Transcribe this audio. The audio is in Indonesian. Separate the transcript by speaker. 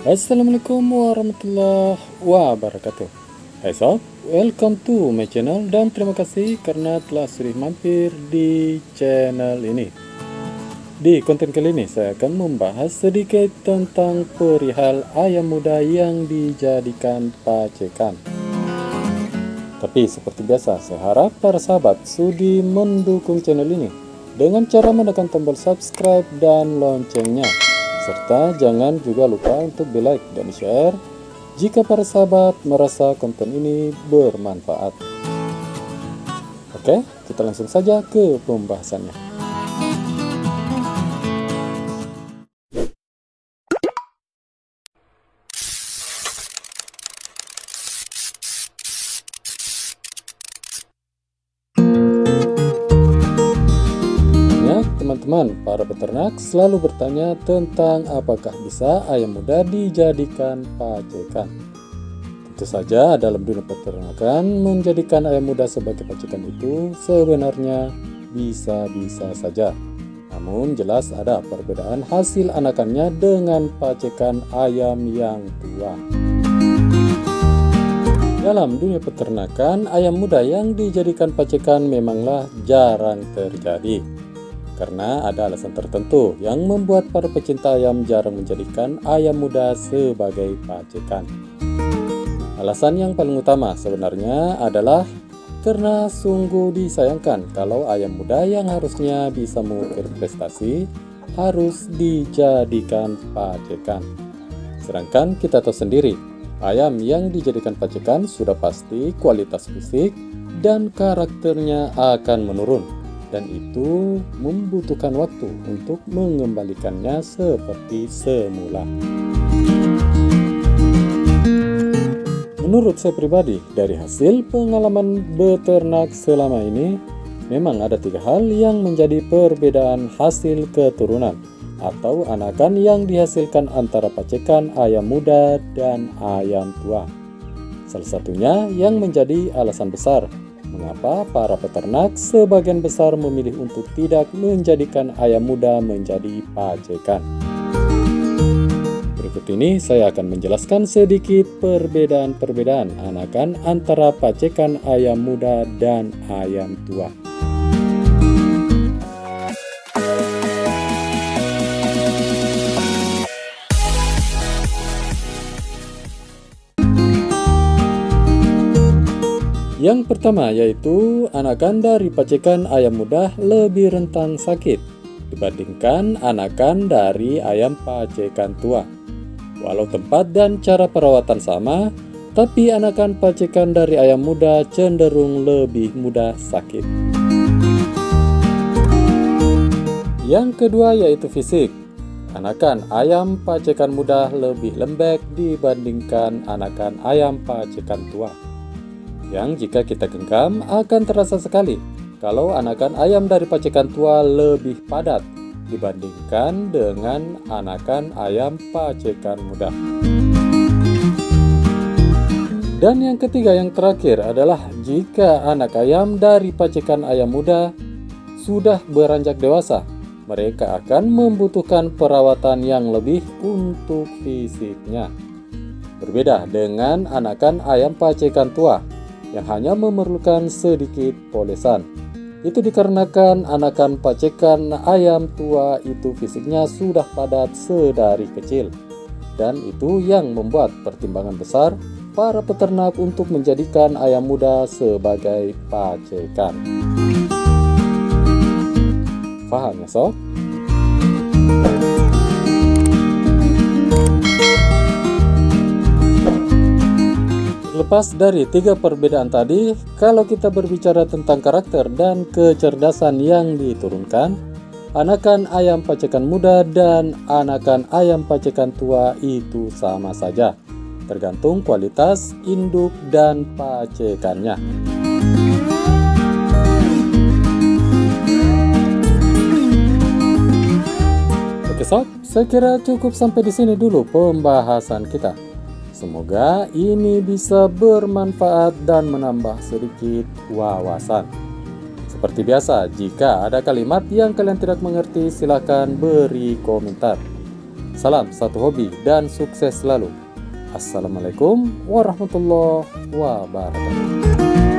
Speaker 1: Assalamualaikum warahmatullahi wabarakatuh. Hai sob, welcome to my channel dan terima kasih karena telah sudi mampir di channel ini. Di konten kali ini saya akan membahas sedikit tentang perihal ayam muda yang dijadikan pacekan. Tapi seperti biasa, saya harap para sahabat sudi mendukung channel ini dengan cara menekan tombol subscribe dan loncengnya. Serta jangan juga lupa untuk di-like dan share jika para sahabat merasa konten ini bermanfaat. Oke, kita langsung saja ke pembahasannya. Teman-teman, para peternak selalu bertanya tentang apakah bisa ayam muda dijadikan pacekan. Tentu saja dalam dunia peternakan, menjadikan ayam muda sebagai pacekan itu sebenarnya bisa-bisa saja. Namun jelas ada perbedaan hasil anakannya dengan pacekan ayam yang tua. Dalam dunia peternakan, ayam muda yang dijadikan pacekan memanglah jarang terjadi. Karena ada alasan tertentu yang membuat para pecinta ayam jarang menjadikan ayam muda sebagai pacekan. Alasan yang paling utama sebenarnya adalah karena sungguh disayangkan kalau ayam muda yang harusnya bisa mengukir prestasi harus dijadikan pacekan. Sedangkan kita tahu sendiri, ayam yang dijadikan pacekan sudah pasti kualitas fisik dan karakternya akan menurun. Dan itu membutuhkan waktu untuk mengembalikannya seperti semula. Menurut saya pribadi, dari hasil pengalaman beternak selama ini, memang ada 3 hal yang menjadi perbedaan hasil keturunan atau anakan yang dihasilkan antara pacekan ayam muda dan ayam tua. Salah satunya yang menjadi alasan besar mengapa para peternak sebagian besar memilih untuk tidak menjadikan ayam muda menjadi pacekan. Berikut ini saya akan menjelaskan sedikit perbedaan-perbedaan anakan antara pacekan ayam muda dan ayam tua. Yang pertama yaitu anakan dari pacekan ayam muda lebih rentan sakit dibandingkan anakan dari ayam pacekan tua. Walau tempat dan cara perawatan sama, tapi anakan pacekan dari ayam muda cenderung lebih mudah sakit. Yang kedua yaitu fisik. Anakan ayam pacekan muda lebih lembek dibandingkan anakan ayam pacekan tua. Yang jika kita genggam akan terasa sekali kalau anakan ayam dari pacekan tua lebih padat dibandingkan dengan anakan ayam pacekan muda. Dan yang ketiga yang terakhir adalah jika anak ayam dari pacekan ayam muda sudah beranjak dewasa, mereka akan membutuhkan perawatan yang lebih untuk fisiknya. Berbeda dengan anakan ayam pacekan tua yang hanya memerlukan sedikit polesan. Itu dikarenakan anakan pacekan ayam tua itu fisiknya sudah padat sedari kecil. Dan itu yang membuat pertimbangan besar para peternak untuk menjadikan ayam muda sebagai pacekan. Paham ya sob? Lepas dari 3 perbedaan tadi, kalau kita berbicara tentang karakter dan kecerdasan yang diturunkan, anakan ayam pacekan muda dan anakan ayam pacekan tua itu sama saja, tergantung kualitas induk dan pacekannya. Oke sob, saya kira cukup sampai di sini dulu pembahasan kita. Semoga ini bisa bermanfaat dan menambah sedikit wawasan. Seperti biasa, jika ada kalimat yang kalian tidak mengerti, silakan beri komentar. Salam satu hobi dan sukses selalu. Assalamualaikum warahmatullahi wabarakatuh.